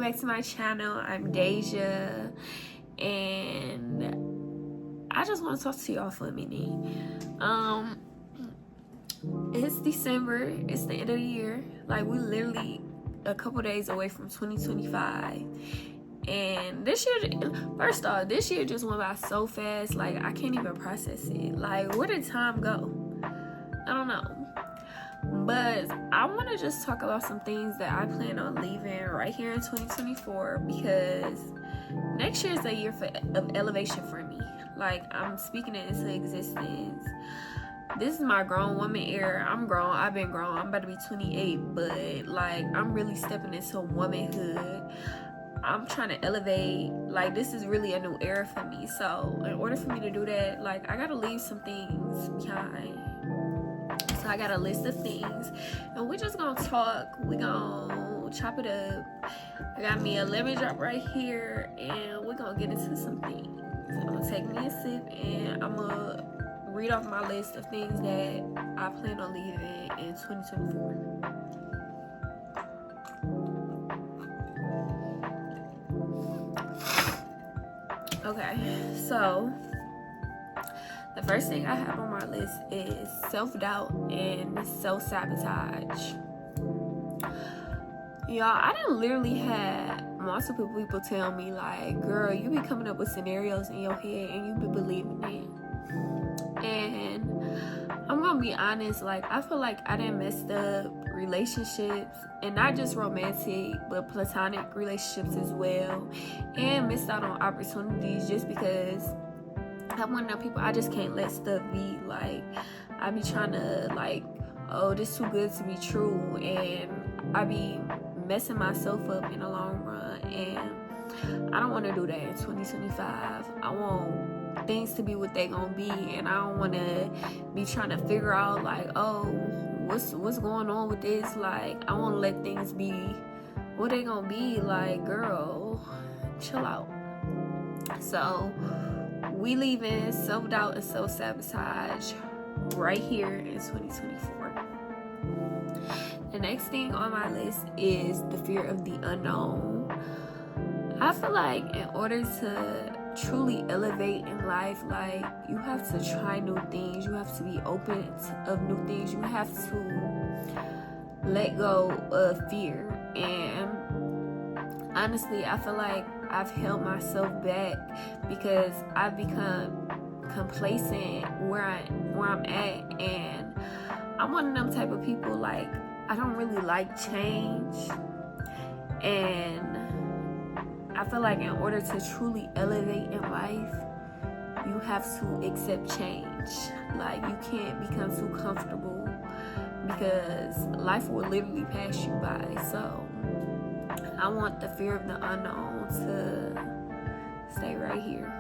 back to my channel. I'm Deja, and I just want to talk to y'all for a minute. It's December. It's the end of the year. Like, we literally a couple days away from 2025. And this year, first off, this year just went by so fast. Like, I can't even process it. Like, where did time go? I don't know. But I want to just talk about some things that I plan on leaving right here in 2024, because next year is a year of elevation for me. Like, I'm speaking it into existence. This is my grown woman era. I'm grown. I've been grown. I'm about to be 28, but like, I'm really stepping into womanhood. I'm trying to elevate. Like, this is really a new era for me. So in order for me to do that, like, I gotta leave some things behind. So I got a list of things, and we're just gonna talk. We're gonna chop it up. I got me a lemon drop right here, and we're gonna get into some things. I'm gonna take me a sip, and I'm gonna read off my list of things that I plan on leaving in 2024. Okay, so the first thing I have on my list is self-doubt and self-sabotage. Y'all, I done literally had multiple people tell me, like, girl, you be coming up with scenarios in your head and you be believing it. And I'm gonna be honest, like, I feel like I done messed up relationships, and not just romantic but platonic relationships as well, and missed out on opportunities just because I'm one of them people, I just can't let stuff be. Like, I be trying to, like, oh, this too good to be true, and I be messing myself up in the long run, and I don't want to do that in 2025. I want things to be what they gonna be, and I don't want to be trying to figure out, like, oh, what's going on with this. Like, I want to let things be what they gonna be. Like, girl, chill out. So we leaving self-doubt and self-sabotage right here in 2024. The next thing on my list is the fear of the unknown. I feel like in order to truly elevate in life, like, you have to try new things. You have to be open of new things. You have to let go of fear. And honestly, I feel like I've held myself back because I've become complacent where I'm at, and I'm one of them type of people, like, I don't really like change, and I feel like in order to truly elevate in life, you have to accept change. Like, you can't become too comfortable, because life will literally pass you by. So I want the fear of the unknown to stay right here.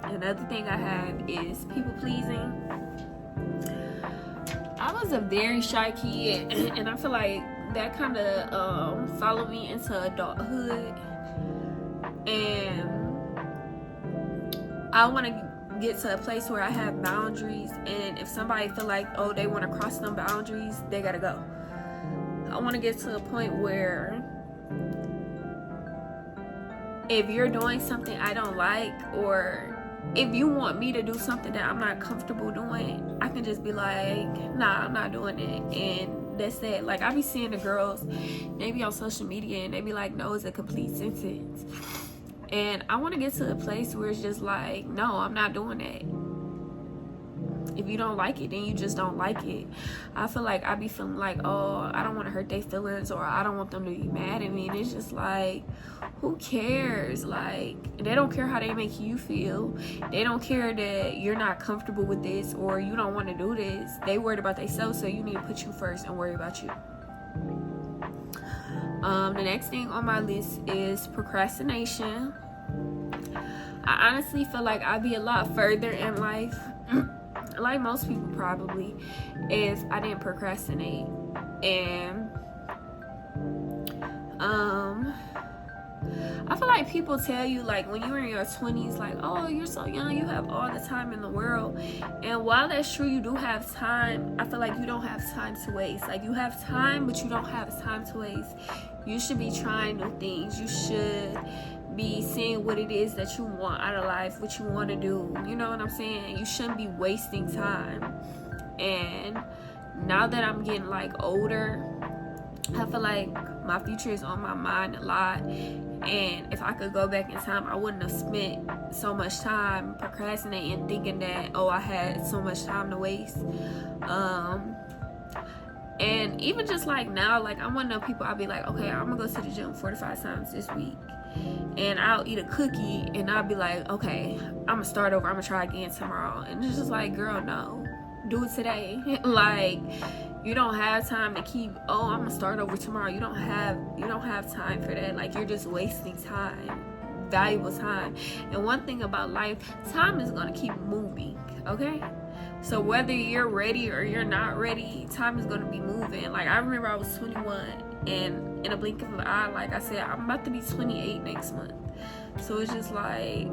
Another thing I have is people pleasing. I was a very shy kid, and I feel like that kind of followed me into adulthood, and I want to get to a place where I have boundaries, and if somebody feel like, oh, they want to cross them boundaries, they gotta go. I want to get to a point where if you're doing something I don't like, or if you want me to do something that I'm not comfortable doing, I can just be like, nah, I'm not doing it, and that's it. Like, I be seeing the girls, they be on social media, and they be like, no, it's a complete sentence. And I want to get to a place where it's just like, no, I'm not doing that. If you don't like it, then you just don't like it. I feel like I be feeling like, oh, I don't want to hurt their feelings, or I don't want them to be mad at me. And it's just like, who cares? Like, they don't care how they make you feel. They don't care that you're not comfortable with this, or you don't want to do this. They worried about themselves, so you need to put you first and worry about you. The next thing on my list is procrastination. I honestly feel like I'd be a lot further in life, like most people probably, if I didn't procrastinate. And I feel like people tell you, like, when you're in your 20s, like, oh, you're so young, you have all the time in the world. And while that's true, you do have time, I feel like you don't have time to waste. Like, you have time, but you don't have time to waste. You should be trying new things. You should be seeing what it is that you want out of life, what you want to do. You know what I'm saying? You shouldn't be wasting time. And now that I'm getting like older, I feel like my future is on my mind a lot. And if I could go back in time, I wouldn't have spent so much time procrastinating, thinking that, oh, I had so much time to waste. And even just like now, like I'm one of those people, I'll be like, okay, I'm gonna go to the gym 45 times this week, and I'll eat a cookie, and I'll be like, okay, I'm gonna start over, I'm gonna try again tomorrow. And it's just like, girl, no, do it today. Like, you don't have time to keep, oh, I'm gonna start over tomorrow. You don't have time for that. Like, you're just wasting time, valuable time. And one thing about life, time is gonna keep moving, okay? So whether you're ready or you're not ready, time is gonna be moving. Like, I remember I was 21, and in a blink of an eye, like I said, I'm about to be 28 next month. So it's just like,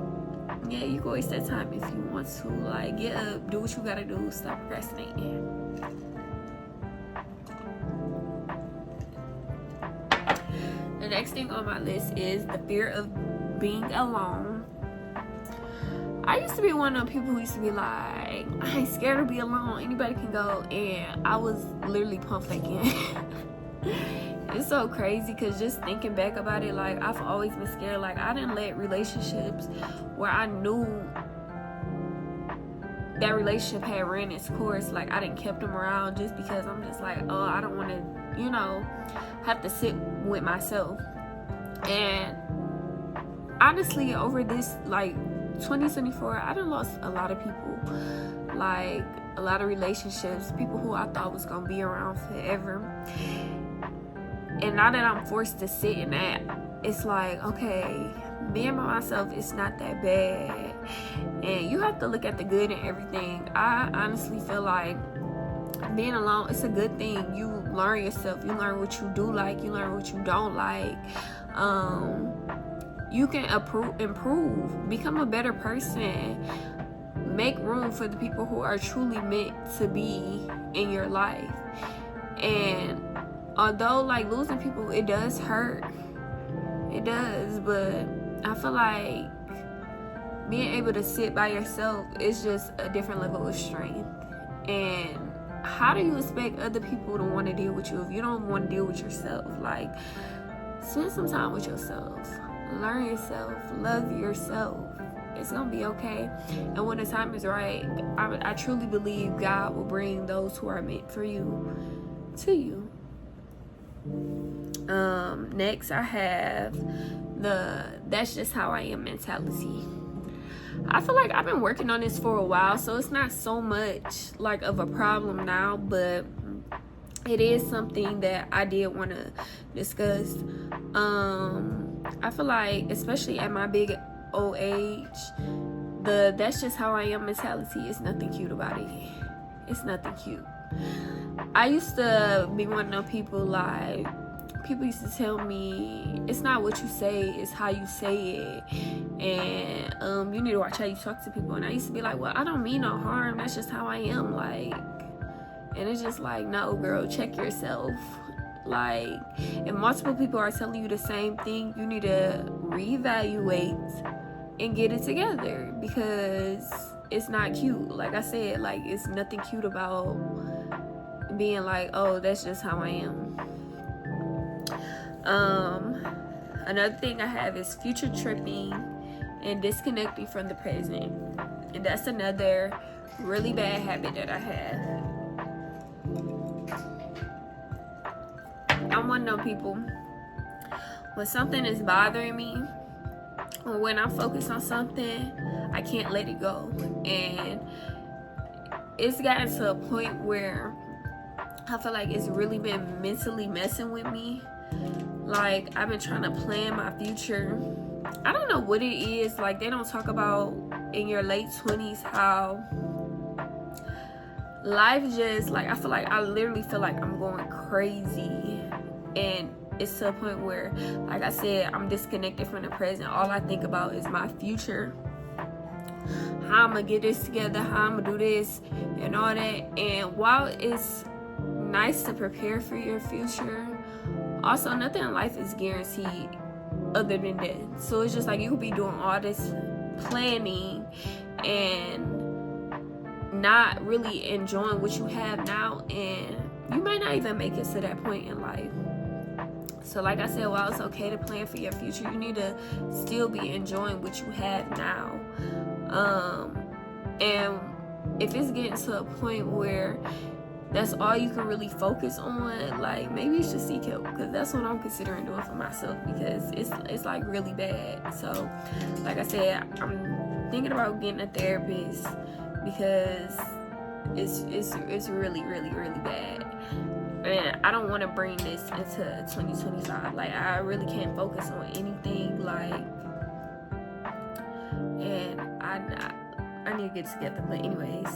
yeah, you can waste that time if you want to. Like, get up, do what you gotta do, stop procrastinating. The next thing on my list is the fear of being alone. I used to be one of the people who used to be like, I ain't scared to be alone, anybody can go, and I was literally pump faking. It's so crazy, because just thinking back about it, like, I've always been scared. Like, I didn't let relationships where I knew that relationship had ran its course, like, I didn't kept them around just because I'm just like, oh, I don't want to, you know, have to sit with myself. And honestly, over this, like, 2024, I done lost a lot of people, like a lot of relationships, people who I thought was gonna be around forever. And now that I'm forced to sit in that, it's like, okay, being by myself is not that bad, and you have to look at the good in everything. I honestly feel like being alone, it's a good thing. You learn yourself, you learn what you do like, you learn what you don't like. You can improve, become a better person, make room for the people who are truly meant to be in your life. And although, like, losing people, it does hurt, it does, but I feel like being able to sit by yourself is just a different level of strength. And how do you expect other people to want to deal with you if you don't want to deal with yourself? Like, spend some time with yourself. Learn yourself, love yourself. It's gonna be okay. And when the time is right, I truly believe God will bring those who are meant for you to you. Next, I have the that's just how I am mentality. I feel like I've been working on this for a while, so it's not so much like of a problem now, but it is something that I did want to discuss. I feel like, especially at my big old age, that's just how I am mentality is nothing cute about it. It's nothing cute. I used to be one of those people, like, people used to tell me, it's not what you say, it's how you say it, and you need to watch how you talk to people. And I used to be like, well, I don't mean no harm, that's just how I am, like. And it's just like, no, girl, check yourself. Like, if multiple people are telling you the same thing, you need to reevaluate and get it together, because it's not cute. Like I said, like, it's nothing cute about being like, oh, that's just how I am. Another thing I have is future tripping and disconnecting from the present. And that's another really bad habit that I have. I'm one of those people, when something is bothering me, or when I'm focused on something, I can't let it go. And it's gotten to a point where I feel like it's really been mentally messing with me. Like, I've been trying to plan my future. I don't know what it is. Like, they don't talk about in your late 20s how life just, like, I literally feel like I'm going crazy. And it's to a point where, like I said, I'm disconnected from the present. All I think about is my future, how I'm gonna get this together, how I'm gonna do this, and all that. And while it's nice to prepare for your future, Also, nothing in life is guaranteed other than that. So it's just like you could be doing all this planning and not really enjoying what you have now, and you might not even make it to that point in life. So like I said, while it's okay to plan for your future, you need to still be enjoying what you have now. And if it's getting to a point where that's all you can really focus on, like, maybe you should seek help, because that's what I'm considering doing for myself, because it's like really bad. So like I said, I'm thinking about getting a therapist, because it's really bad, and I don't want to bring this into 2025. Like, I really can't focus on anything, like, and I need to get together. But anyways,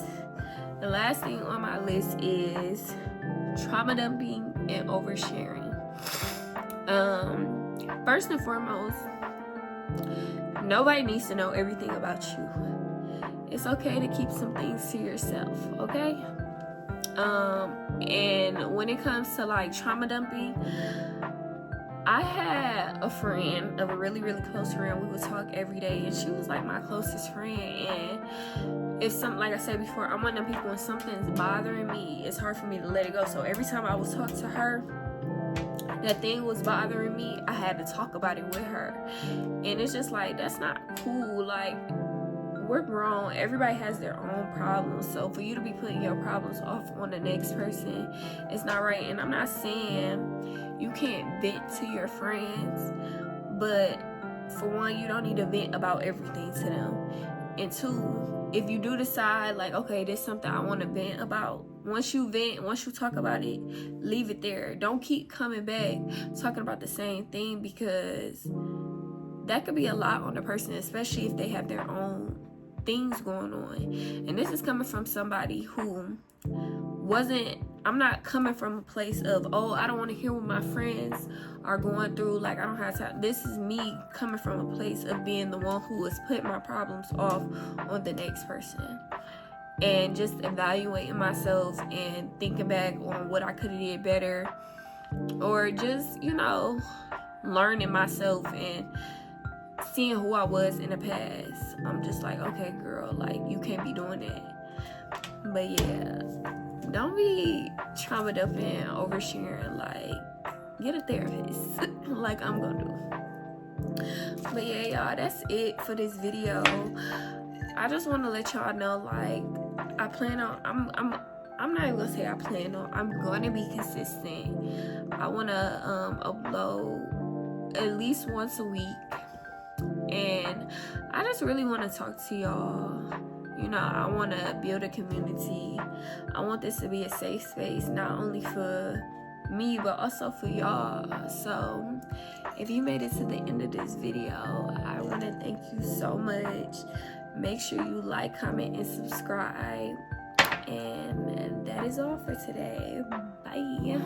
the last thing on my list is trauma dumping and oversharing. First and foremost, nobody needs to know everything about you. It's okay to keep some things to yourself, okay? And when it comes to like trauma dumping, I had a friend, a really close friend. We would talk every day, and she was like my closest friend. And if something, like I said before, I'm one of them people, when something's bothering me, it's hard for me to let it go. So every time I would talk to her, that thing was bothering me, I had to talk about it with her. And it's just like, that's not cool. Like, we're grown, everybody has their own problems, so for you to be putting your problems off on the next person, it's not right. And I'm not saying you can't vent to your friends, but for one, you don't need to vent about everything to them. And two, if you do decide like, okay, there's something I want to vent about, once you vent, once you talk about it, leave it there. Don't keep coming back talking about the same thing, because that could be a lot on the person, especially if they have their own things going on. And this is coming from somebody who I'm not coming from a place of, oh, I don't want to hear what my friends are going through, like, I don't have time. This is me coming from a place of being the one who is putting my problems off on the next person, and just evaluating myself and thinking back on what I could have did better, or just, learning myself and seeing who I was in the past. I'm just like, okay, girl, like, you can't be doing that. But yeah, don't be trauma dumping, oversharing. Like, get a therapist like I'm gonna do. But yeah, y'all, that's it for this video. I just want to let y'all know, like, I plan on, I'm not even gonna say I plan on, I'm gonna be consistent. I want to upload at least once a week. And I just really want to talk to y'all. I want to build a community. I want this to be a safe space, not only for me, but also for y'all. So if you made it to the end of this video, I want to thank you so much. Make sure you like, comment, and subscribe. And that is all for today. Bye.